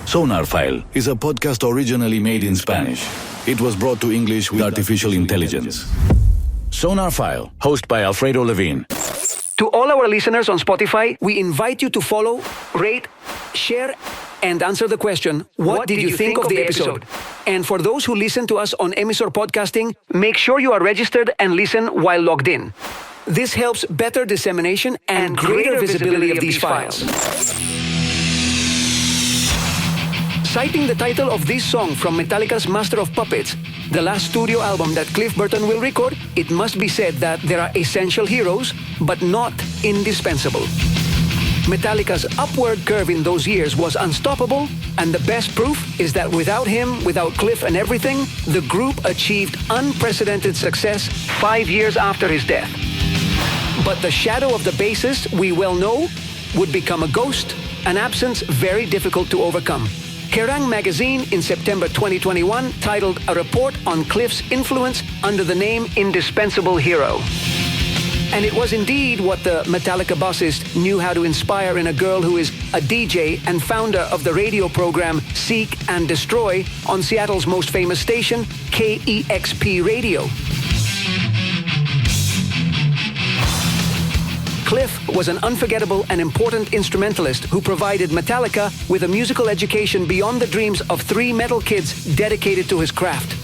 Sonar File is a podcast originally made in Spanish. It was brought to English with artificial intelligence. Sonar File, hosted by Alfredo Levine. To all our listeners on Spotify, we invite you to follow, rate, share, and answer the question, what did you think of the episode? And for those who listen to us on Emisor Podcasting, make sure you are registered and listen while logged in. This helps better dissemination and greater visibility of these files. Citing the title of this song from Metallica's Master of Puppets, the last studio album that Cliff Burton will record, it must be said that there are essential heroes, but not indispensable. Metallica's upward curve in those years was unstoppable, and the best proof is that without him, without Cliff and everything, the group achieved unprecedented success 5 years after his death. But the shadow of the bassist, we well know, would become a ghost, an absence very difficult to overcome. Kerrang! Magazine in September 2021 titled a report on Cliff's influence under the name Indispensable Hero. And it was indeed what the Metallica bassist knew how to inspire in a girl who is a DJ and founder of the radio program Seek and Destroy on Seattle's most famous station, KEXP Radio. Cliff was an unforgettable and important instrumentalist who provided Metallica with a musical education beyond the dreams of 3 metal kids dedicated to his craft.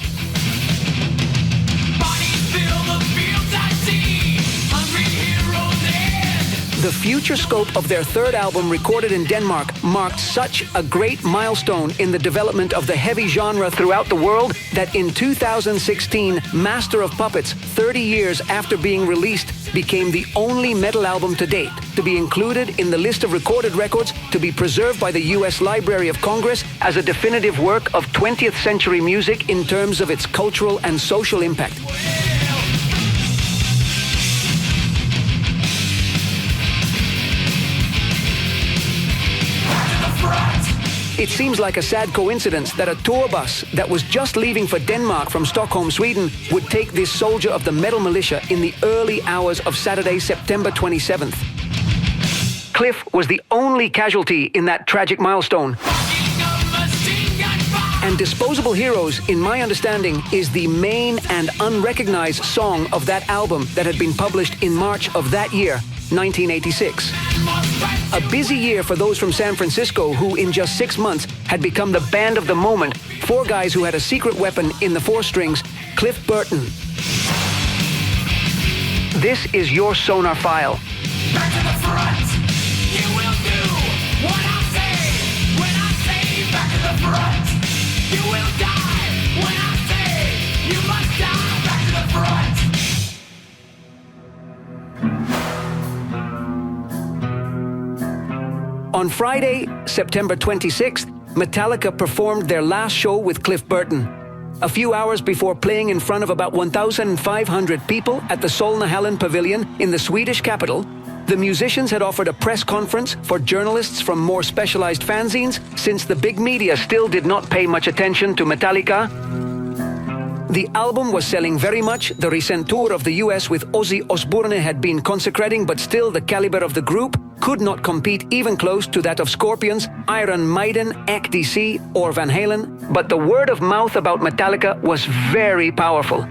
The future scope of their third album, recorded in Denmark, marked such a great milestone in the development of the heavy genre throughout the world that in 2016, Master of Puppets, 30 years after being released, became the only metal album to date to be included in the list of recorded records to be preserved by the U.S. Library of Congress as a definitive work of 20th century music in terms of its cultural and social impact. It seems like a sad coincidence that a tour bus that was just leaving for Denmark from Stockholm, Sweden, would take this soldier of the metal militia in the early hours of Saturday, September 27th. Cliff was the only casualty in that tragic milestone. And Disposable Heroes, in my understanding, is the main and unrecognized song of that album that had been published in March of that year, 1986. A busy year for those from San Francisco who, in just 6 months, had become the band of the moment. 4 guys who had a secret weapon in the 4 strings, Cliff Burton. This is your Sonar File. Back to the front. You will do what I say. When I say back to the front, you will die. When I say you must die. Back to the front. On Friday, September 26th, Metallica performed their last show with Cliff Burton. A few hours before playing in front of about 1,500 people at the Solnahallen Pavilion in the Swedish capital, the musicians had offered a press conference for journalists from more specialized fanzines since the big media still did not pay much attention to Metallica. The album was selling very much. The recent tour of the US with Ozzy Osbourne had been consecrating, but still the caliber of the group could not compete even close to that of Scorpions, Iron Maiden, AC/DC, or Van Halen. But the word of mouth about Metallica was very powerful.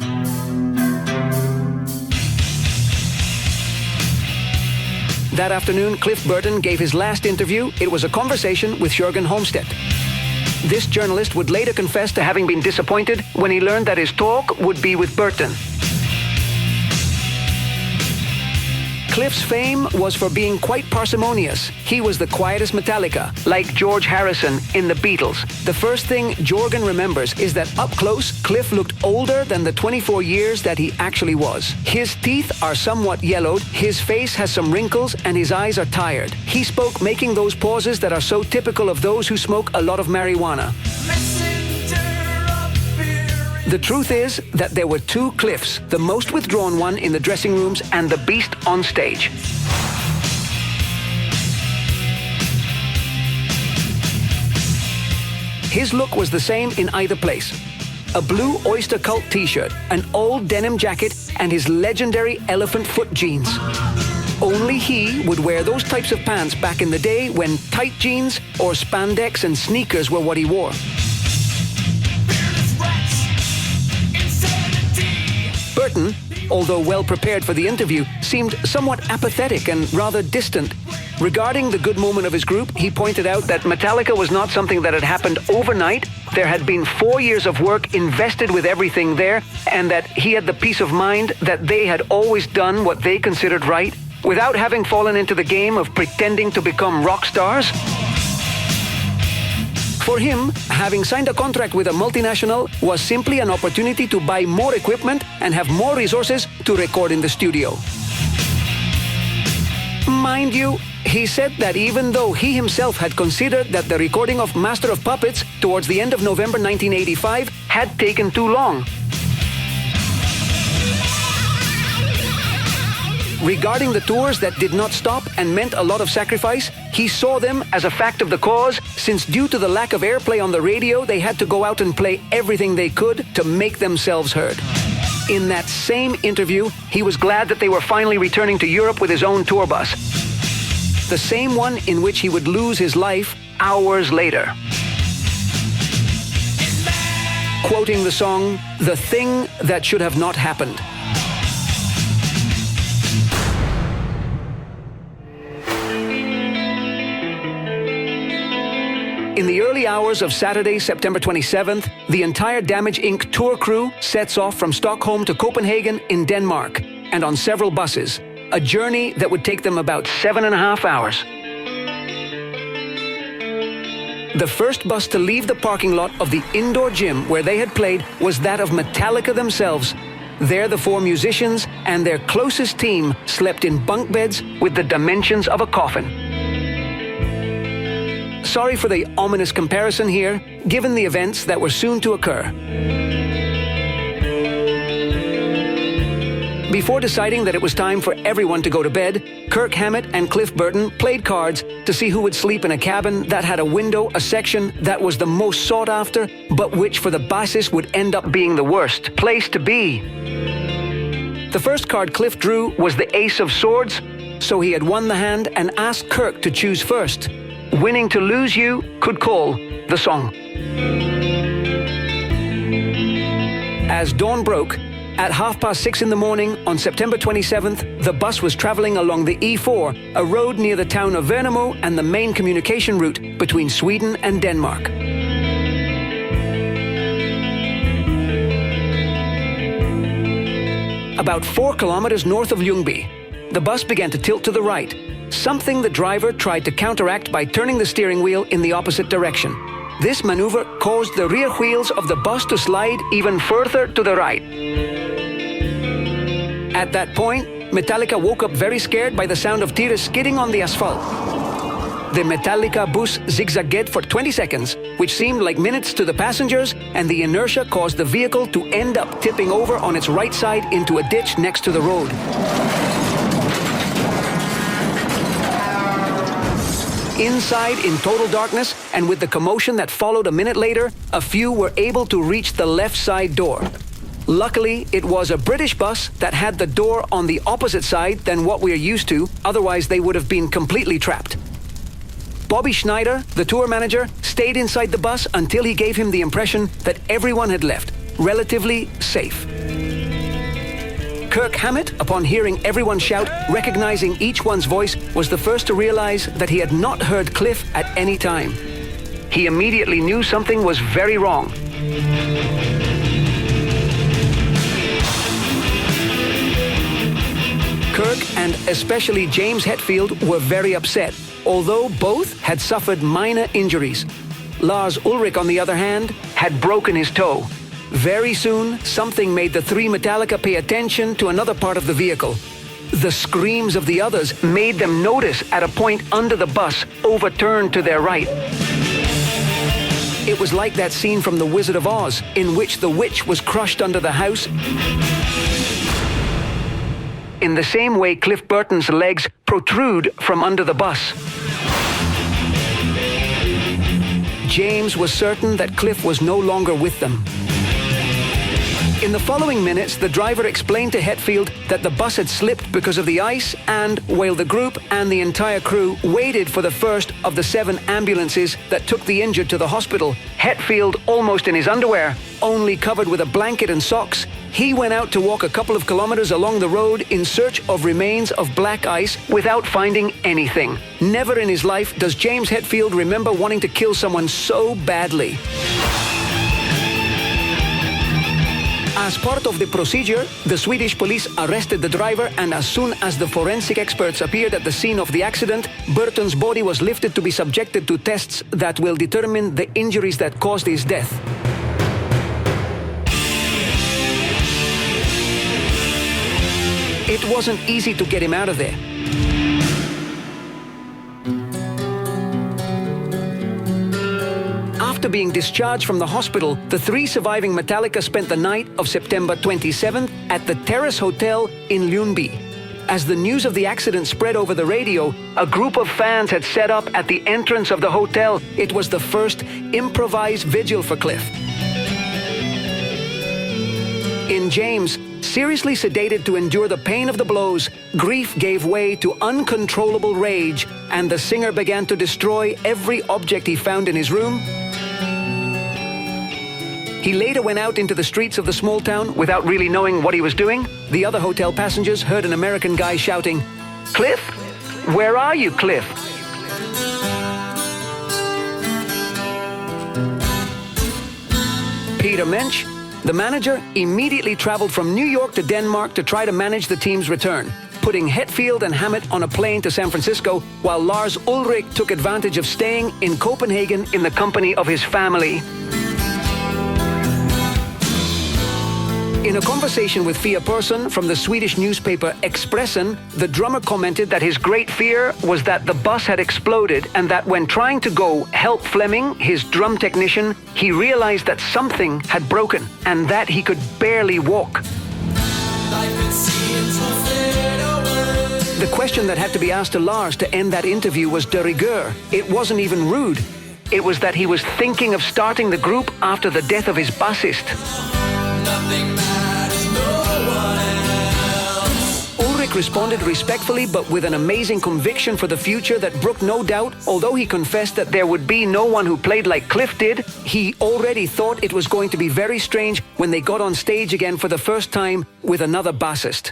That afternoon, Cliff Burton gave his last interview. It was a conversation with Jürgen Holmstedt. This journalist would later confess to having been disappointed when he learned that his talk would be with Burton. Cliff's fame was for being quite parsimonious. He was the quietest Metallica, like George Harrison in the Beatles. The first thing Jürgen remembers is that up close, Cliff looked older than the 24 years that he actually was. His teeth are somewhat yellowed, his face has some wrinkles, and his eyes are tired. He spoke making those pauses that are so typical of those who smoke a lot of marijuana. The truth is that there were 2 Cliffs, the most withdrawn one in the dressing rooms and the beast on stage. His look was the same in either place. A blue Oyster Cult t-shirt, an old denim jacket, and his legendary elephant foot jeans. Only he would wear those types of pants back in the day when tight jeans or spandex and sneakers were what he wore. Burton, although well prepared for the interview, seemed somewhat apathetic and rather distant. Regarding the good moment of his group, he pointed out that Metallica was not something that had happened overnight. There had been 4 years of work invested with everything there, and that he had the peace of mind that they had always done what they considered right, without having fallen into the game of pretending to become rock stars. For him, having signed a contract with a multinational was simply an opportunity to buy more equipment and have more resources to record in the studio. Mind you, he said that even though he himself had considered that the recording of Master of Puppets towards the end of November 1985 had taken too long. Regarding the tours that did not stop and meant a lot of sacrifice, he saw them as a fact of the cause, since due to the lack of airplay on the radio, they had to go out and play everything they could to make themselves heard. In that same interview, he was glad that they were finally returning to Europe with his own tour bus. The same one in which he would lose his life hours later. Quoting the song, "The thing that should have not happened." In the early hours of Saturday, September 27th, the entire Damage Inc. tour crew sets off from Stockholm to Copenhagen in Denmark, and on several buses, a journey that would take them about 7.5 hours. The first bus to leave the parking lot of the indoor gym where they had played was that of Metallica themselves. There, the 4 musicians and their closest team slept in bunk beds with the dimensions of a coffin. Sorry for the ominous comparison here, given the events that were soon to occur. Before deciding that it was time for everyone to go to bed, Kirk Hammett and Cliff Burton played cards to see who would sleep in a cabin that had a window, a section that was the most sought after, but which for the bassist would end up being the worst place to be. The first card Cliff drew was the Ace of Swords, so he had won the hand and asked Kirk to choose first. Winning to Lose You could call the song. As dawn broke, at 6:30 in the morning on September 27th, the bus was traveling along the E4, a road near the town of Värnamo and the main communication route between Sweden and Denmark. About 4 kilometers north of Ljungby, the bus began to tilt to the right, something the driver tried to counteract by turning the steering wheel in the opposite direction. This maneuver caused the rear wheels of the bus to slide even further to the right. At that point, Metallica woke up very scared by the sound of tires skidding on the asphalt. The Metallica bus zigzagged for 20 seconds, which seemed like minutes to the passengers, and the inertia caused the vehicle to end up tipping over on its right side into a ditch next to the road. Inside, in total darkness, and with the commotion that followed a minute later, a few were able to reach the left side door. Luckily, it was a British bus that had the door on the opposite side than what we are used to, otherwise they would have been completely trapped. Bobby Schneider, the tour manager, stayed inside the bus until he gave him the impression that everyone had left, relatively safe. Kirk Hammett, upon hearing everyone shout, recognizing each one's voice, was the first to realize that he had not heard Cliff at any time. He immediately knew something was very wrong. Kirk and especially James Hetfield were very upset, although both had suffered minor injuries. Lars Ulrich, on the other hand, had broken his toe. Very soon, something made the 3 Metallica pay attention to another part of the vehicle. The screams of the others made them notice at a point under the bus, overturned to their right. It was like that scene from The Wizard of Oz, in which the witch was crushed under the house. In the same way, Cliff Burton's legs protrude from under the bus. James was certain that Cliff was no longer with them. In the following minutes, the driver explained to Hetfield that the bus had slipped because of the ice, and while the group and the entire crew waited for the first of the 7 ambulances that took the injured to the hospital, Hetfield, almost in his underwear, only covered with a blanket and socks, he went out to walk a couple of kilometers along the road in search of remains of black ice without finding anything. Never in his life does James Hetfield remember wanting to kill someone so badly. As part of the procedure, the Swedish police arrested the driver, and as soon as the forensic experts appeared at the scene of the accident, Burton's body was lifted to be subjected to tests that will determine the injuries that caused his death. It wasn't easy to get him out of there. After being discharged from the hospital, the 3 surviving Metallica spent the night of September 27th at the Terrace Hotel in Ljungby. As the news of the accident spread over the radio, a group of fans had set up at the entrance of the hotel. It was the first improvised vigil for Cliff. In James, seriously sedated to endure the pain of the blows, grief gave way to uncontrollable rage, and the singer began to destroy every object he found in his room. He later went out into the streets of the small town without really knowing what he was doing. The other hotel passengers heard an American guy shouting, "Cliff? Where are you, Cliff?" Peter Mensch, the manager, immediately traveled from New York to Denmark to try to manage the team's return, putting Hetfield and Hammett on a plane to San Francisco, while Lars Ulrich took advantage of staying in Copenhagen in the company of his family. In a conversation with Fia Persson from the Swedish newspaper Expressen, the drummer commented that his great fear was that the bus had exploded, and that when trying to go help Fleming, his drum technician, he realized that something had broken and that he could barely walk. The question that had to be asked to Lars to end that interview was de rigueur. It wasn't even rude. It was that he was thinking of starting the group after the death of his bassist. Ulrich responded respectfully, but with an amazing conviction for the future that brooked no doubt. Although he confessed that there would be no one who played like Cliff did, he already thought it was going to be very strange when they got on stage again for the first time with another bassist.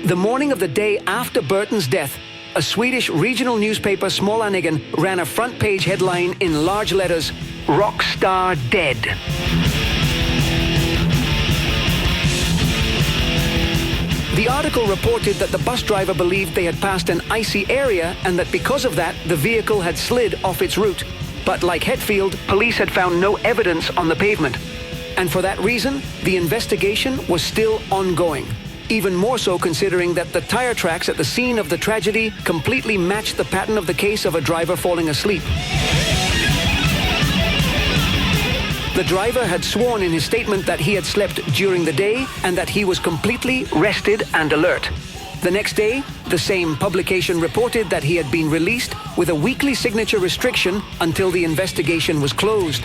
The morning of the day after Burton's death, a Swedish regional newspaper, Smålanningen, ran a front-page headline in large letters, "Rock Star Dead." The article reported that the bus driver believed they had passed an icy area and that because of that, the vehicle had slid off its route. But like Hetfield, police had found no evidence on the pavement. And for that reason, the investigation was still ongoing. Even more so considering that the tire tracks at the scene of the tragedy completely matched the pattern of the case of a driver falling asleep. The driver had sworn in his statement that he had slept during the day and that he was completely rested and alert. The next day, the same publication reported that he had been released with a weekly signature restriction until the investigation was closed.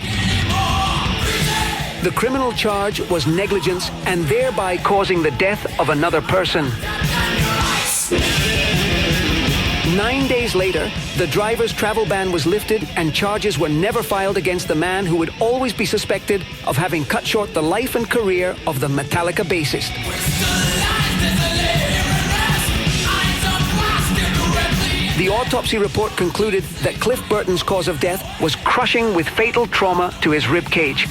The criminal charge was negligence and thereby causing the death of another person. 9 days later, the driver's travel ban was lifted and charges were never filed against the man who would always be suspected of having cut short the life and career of the Metallica bassist. The autopsy report concluded that Cliff Burton's cause of death was crushing with fatal trauma to his rib cage.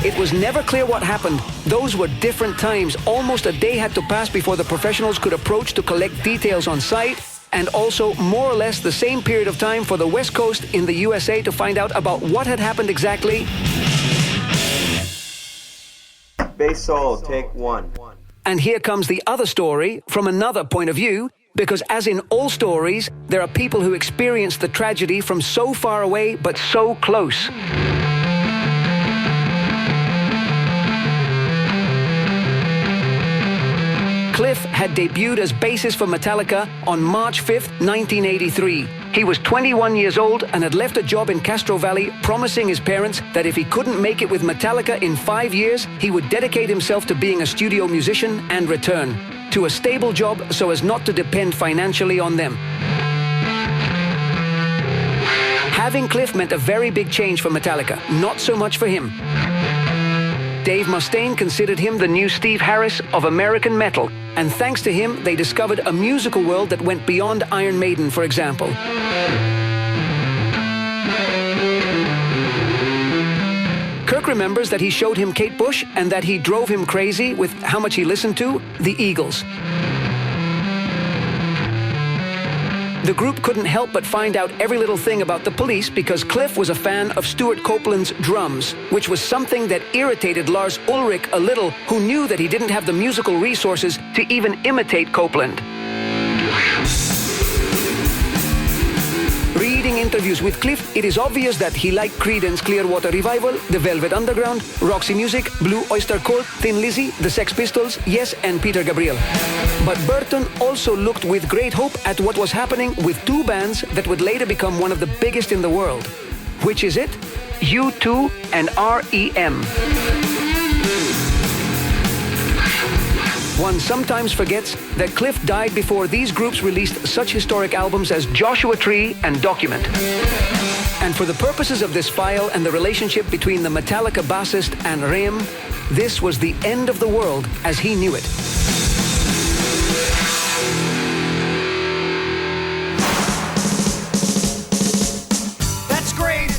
It was never clear what happened. Those were different times. Almost a day had to pass before the professionals could approach to collect details on site, and also more or less the same period of time for the West Coast in the USA to find out about what had happened exactly. Bass solo, take 1. And here comes the other story from another point of view, because as in all stories, there are people who experience the tragedy from so far away but so close. Cliff had debuted as bassist for Metallica on March 5th, 1983. He was 21 years old and had left a job in Castro Valley, promising his parents that if he couldn't make it with Metallica in 5 years, he would dedicate himself to being a studio musician and return to a stable job so as not to depend financially on them. Having Cliff meant a very big change for Metallica, not so much for him. Dave Mustaine considered him the new Steve Harris of American metal, and thanks to him, they discovered a musical world that went beyond Iron Maiden, for example. Kirk remembers that he showed him Kate Bush and that he drove him crazy with how much he listened to the Eagles. The group couldn't help but find out every little thing about the Police because Cliff was a fan of Stuart Copeland's drums, which was something that irritated Lars Ulrich a little, who knew that he didn't have the musical resources to even imitate Copeland. Reading interviews with Cliff, it is obvious that he liked Creedence Clearwater Revival, The Velvet Underground, Roxy Music, Blue Oyster Cult, Thin Lizzy, The Sex Pistols, Yes, and Peter Gabriel. But Burton also looked with great hope at what was happening with two bands that would later become one of the biggest in the world. Which is it? U2 and R.E.M. One sometimes forgets that Cliff died before these groups released such historic albums as Joshua Tree and Document. And for the purposes of this file and the relationship between the Metallica bassist and R.E.M., this was the end of the world as he knew it.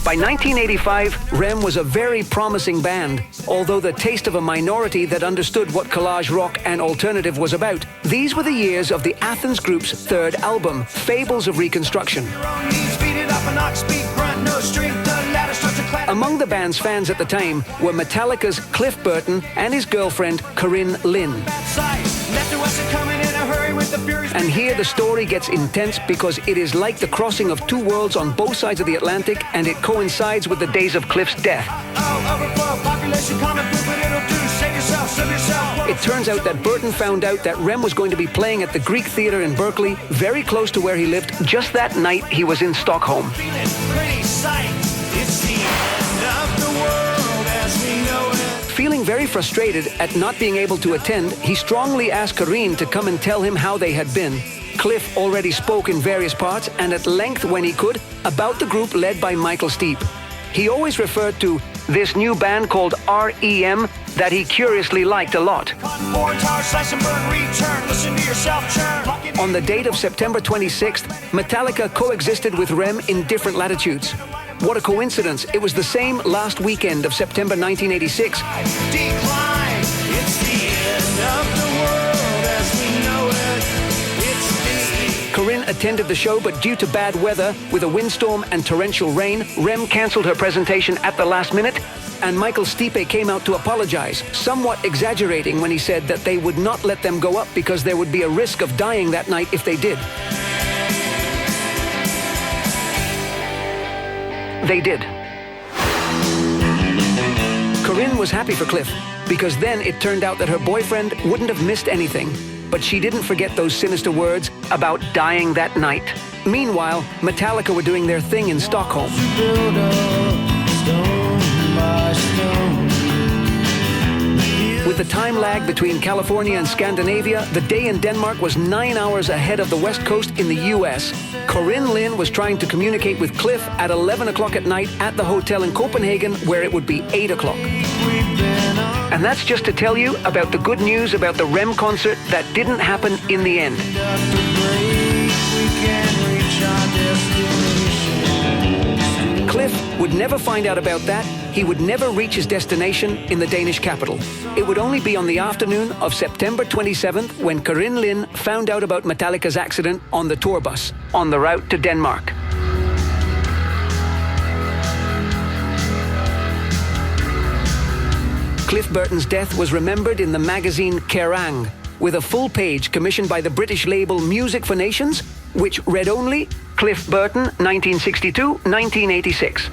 By 1985, R.E.M. was a very promising band. Although the taste of a minority that understood what collage rock and alternative was about, these were the years of the Athens group's third album, Fables of Reconstruction. Among the band's fans at the time were Metallica's Cliff Burton and his girlfriend, Corinne Lynn. And here the story gets intense because it is like the crossing of two worlds on both sides of the Atlantic, and it coincides with the days of Cliff's death. It turns out that Burton found out that R.E.M. was going to be playing at the Greek Theatre in Berkeley, very close to where he lived, just that night he was in Stockholm. Feeling very frustrated at not being able to attend, he strongly asked Corinne to come and tell him how they had been. Cliff already spoke in various parts and at length when he could about the group led by Michael Stipe. He always referred to this new band called R.E.M. that he curiously liked a lot. On the date of September 26th, Metallica coexisted with R.E.M. in different latitudes. What a coincidence. It was the same last weekend of September 1986. Corinne attended the show, but due to bad weather, with a windstorm and torrential rain, R.E.M. cancelled her presentation at the last minute, and Michael Stipe came out to apologize, somewhat exaggerating when he said that they would not let them go up because there would be a risk of dying that night if they did. They did. Corinne was happy for Cliff, because then it turned out that her boyfriend wouldn't have missed anything. But she didn't forget those sinister words about dying that night. Meanwhile, Metallica were doing their thing in Stockholm. With the time lag between California and Scandinavia, the day in Denmark was 9 hours ahead of the West Coast in the US. Corinne Lynn was trying to communicate with Cliff at 11 o'clock at night at the hotel in Copenhagen, where it would be 8 o'clock. And that's just to tell you about the good news about the R.E.M. concert that didn't happen in the end. Cliff would never find out about that. He would never reach his destination in the Danish capital. It would only be on the afternoon of September 27th when Corinne Lynn found out about Metallica's accident on the tour bus on the route to Denmark. Cliff Burton's death was remembered in the magazine Kerrang, with a full page commissioned by the British label Music for Nations, which read only Cliff Burton, 1962-1986.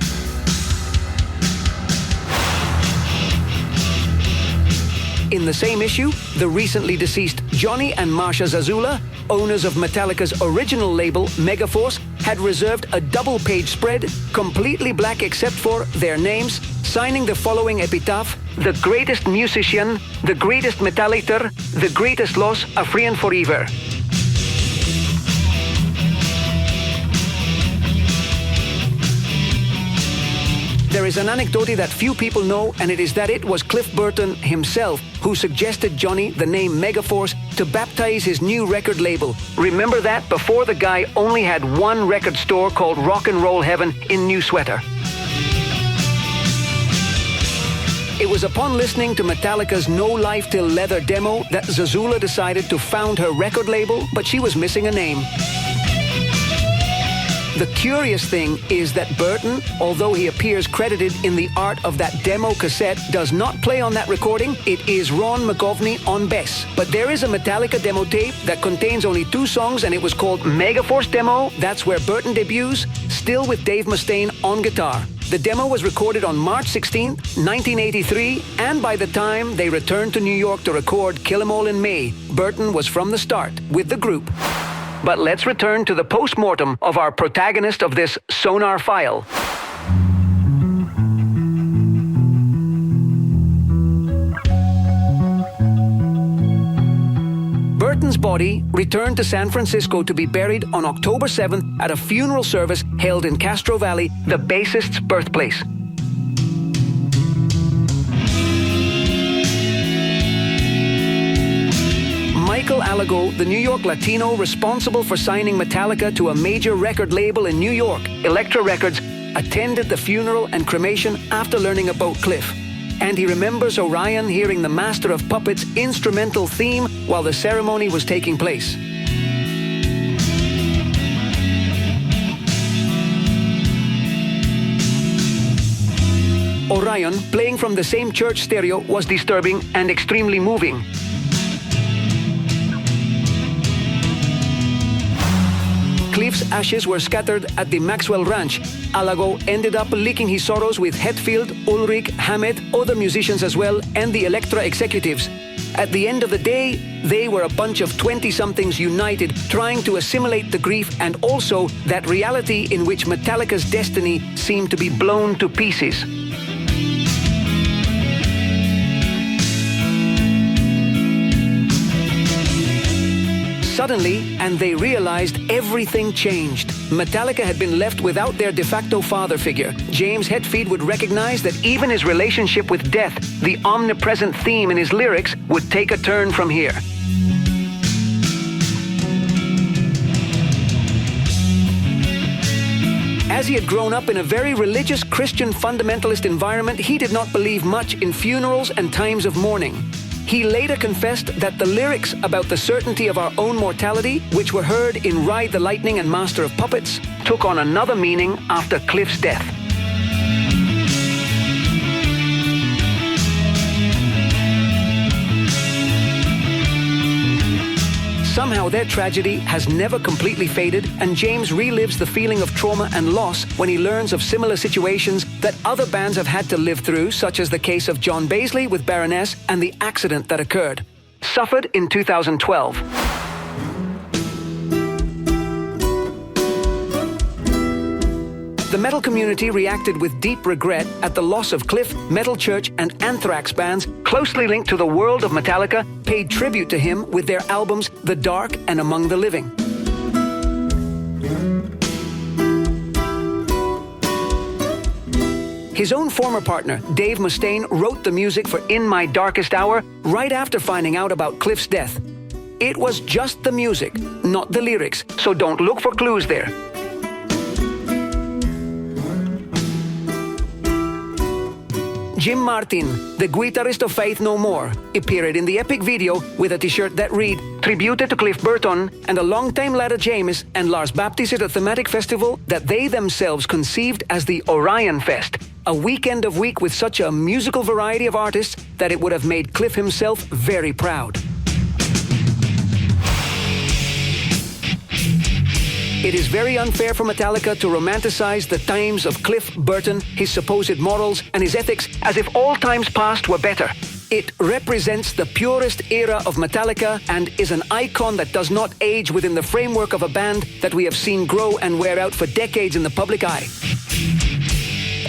In the same issue, the recently deceased Johnny and Marcia Zazula, owners of Metallica's original label, Megaforce, had reserved a double-page spread, completely black except for their names, signing the following epitaph: "The greatest musician, the greatest Metallica, the greatest loss, a friend forever." There is an anecdote that few people know, and it is that it was Cliff Burton himself who suggested Johnny the name Megaforce to baptize his new record label. Remember that before the guy only had one record store called Rock and Roll Heaven in New Sweater. It was upon listening to Metallica's No Life Till Leather demo that Zazula decided to found her record label, but she was missing a name. The curious thing is that Burton, although he appears credited in the art of that demo cassette, does not play on that recording. It is Ron McGovney on bass. But there is a Metallica demo tape that contains only 2 songs, and it was called Megaforce Demo. That's where Burton debuts, still with Dave Mustaine on guitar. The demo was recorded on March 16, 1983, and by the time they returned to New York to record Kill 'Em All in May, Burton was from the start with the group. But let's return to the post-mortem of our protagonist of this Sonar file. Burton's body returned to San Francisco to be buried on October 7th at a funeral service held in Castro Valley, the bassist's birthplace. Michael Alago, the New York Latino responsible for signing Metallica to a major record label in New York, Elektra Records, attended the funeral and cremation after learning about Cliff. And he remembers Orion hearing the Master of Puppets' instrumental theme while the ceremony was taking place. Orion, playing from the same church stereo, was disturbing and extremely moving. Cliff's ashes were scattered at the Maxwell Ranch. Alago ended up leaking his sorrows with Hetfield, Ulrich, Hammett, other musicians as well, and the Elektra executives. At the end of the day, they were a bunch of 20-somethings united, trying to assimilate the grief and also that reality in which Metallica's destiny seemed to be blown to pieces. Suddenly, and they realized everything changed. Metallica had been left without their de facto father figure. James Hetfield would recognize that even his relationship with death, the omnipresent theme in his lyrics, would take a turn from here. As he had grown up in a very religious Christian fundamentalist environment, he did not believe much in funerals and times of mourning. He later confessed that the lyrics about the certainty of our own mortality, which were heard in Ride the Lightning and Master of Puppets, took on another meaning after Cliff's death. Somehow their tragedy has never completely faded, and James relives the feeling of trauma and loss when he learns of similar situations that other bands have had to live through, such as the case of John Baisley with Baroness and the accident that occurred. Suffered in 2012. The metal community reacted with deep regret at the loss of Cliff. Metal Church and Anthrax bands closely linked to the world of Metallica paid tribute to him with their albums The Dark and Among the Living. His own former partner, Dave Mustaine, wrote the music for In My Darkest Hour right after finding out about Cliff's death. It was just the music, not the lyrics, so don't look for clues there. Jim Martin, the guitarist of Faith No More, appeared in the epic video with a t-shirt that read, "Tributed to Cliff Burton and a longtime lad of James and Lars Baptist at a thematic festival that they themselves conceived as the Orion Fest, a weekend of week with such a musical variety of artists that it would have made Cliff himself very proud." It is very unfair for Metallica to romanticize the times of Cliff Burton, his supposed morals, and his ethics as if all times past were better. It represents the purest era of Metallica and is an icon that does not age within the framework of a band that we have seen grow and wear out for decades in the public eye.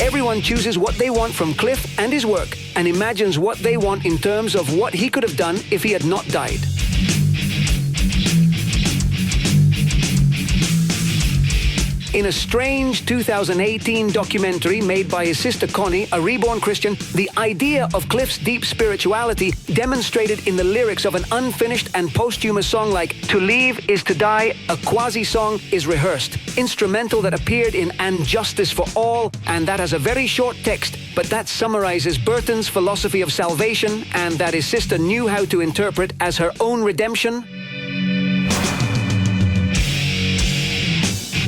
Everyone chooses what they want from Cliff and his work and imagines what they want in terms of what he could have done if he had not died. In a strange 2018 documentary made by his sister Connie, a reborn Christian, the idea of Cliff's deep spirituality demonstrated in the lyrics of an unfinished and posthumous song like "To Leave is to Die," a quasi-song is rehearsed, instrumental that appeared in "And Justice for All," and that has a very short text, but that summarizes Burton's philosophy of salvation and that his sister knew how to interpret as her own redemption.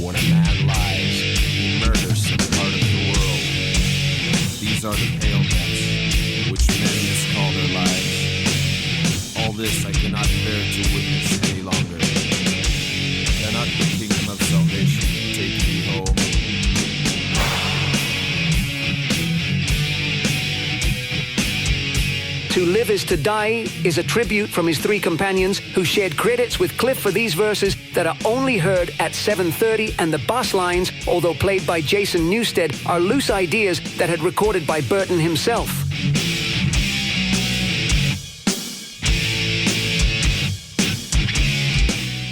When a man lies, he murders some part of the world. These are the pale deaths, which men miscall their lives. All this I cannot bear to witness any longer. Cannot the kingdom of salvation take me home? To Live is to Die is a tribute from his three companions who shared credits with Cliff for these verses that are only heard at 7:30, and the bass lines, although played by Jason Newsted, are loose ideas that had recorded by Burton himself.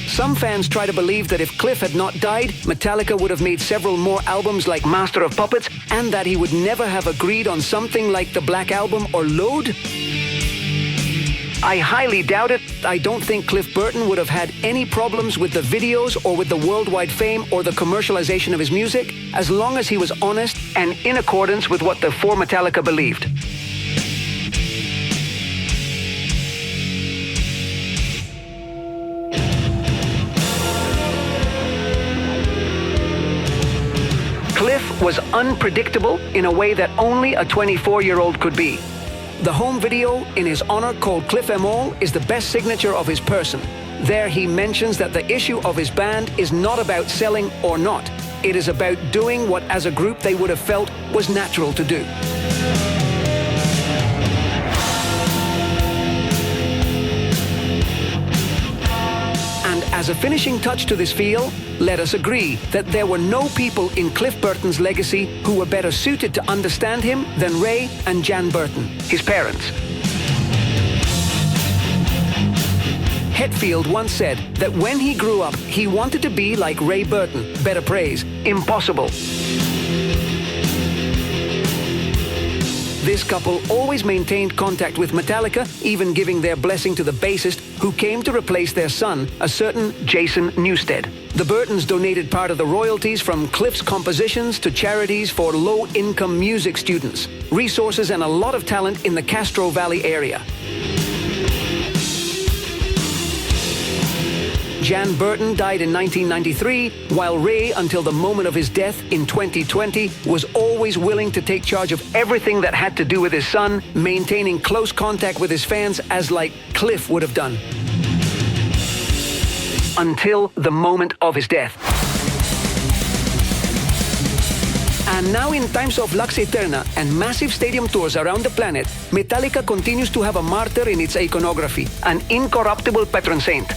Some fans try to believe that if Cliff had not died, Metallica would have made several more albums like Master of Puppets, and that he would never have agreed on something like the Black Album or Load. I highly doubt it. I don't think Cliff Burton would have had any problems with the videos or with the worldwide fame or the commercialization of his music, as long as he was honest and in accordance with what the four Metallica believed. Cliff was unpredictable in a way that only a 24-year-old could be. The home video in his honor called Cliff Em All is the best signature of his person. There he mentions that the issue of his band is not about selling or not. It is about doing what as a group they would have felt was natural to do. And as a finishing touch to this feel, let us agree that there were no people in Cliff Burton's legacy who were better suited to understand him than Ray and Jan Burton, his parents. Hetfield once said that when he grew up, he wanted to be like Ray Burton. Better praise. Impossible. This couple always maintained contact with Metallica, even giving their blessing to the bassist who came to replace their son, a certain Jason Newsted. The Burtons donated part of the royalties from Cliff's compositions to charities for low-income music students, resources and a lot of talent in the Castro Valley area. Jan Burton died in 1993, while Ray, until the moment of his death in 2020, was always willing to take charge of everything that had to do with his son, maintaining close contact with his fans as like Cliff would have done. Until the moment of his death. And now in times of Lux Eterna and massive stadium tours around the planet, Metallica continues to have a martyr in its iconography, an incorruptible patron saint.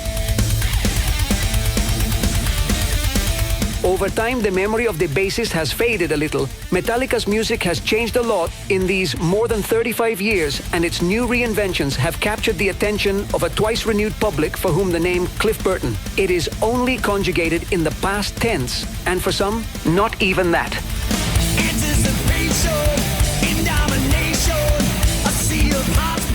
Over time, the memory of the bassist has faded a little. Metallica's music has changed a lot in these more than 35 years, and its new reinventions have captured the attention of a twice-renewed public for whom the name Cliff Burton. It is only conjugated in the past tense, and for some, not even that.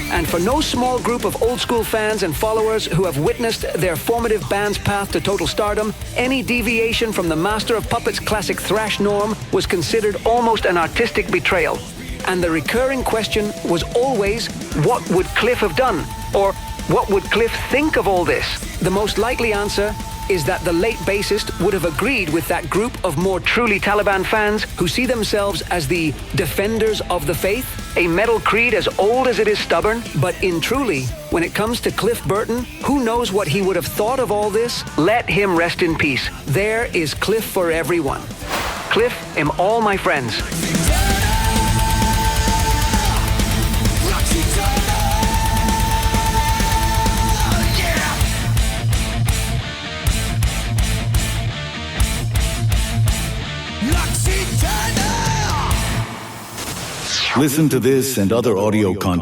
And for no small group of old-school fans and followers who have witnessed their formative band's path to total stardom, any deviation from the Master of Puppets' classic thrash norm was considered almost an artistic betrayal. And the recurring question was always, what would Cliff have done? Or what would Cliff think of all this? The most likely answer is that the late bassist would have agreed with that group of more truly Taliban fans who see themselves as the defenders of the faith, a metal creed as old as it is stubborn. But in truly, when it comes to Cliff Burton, who knows what he would have thought of all this? Let him rest in peace. There is Cliff for everyone. Cliff, am all my friends. Roxy Turner! Listen to this and other audio content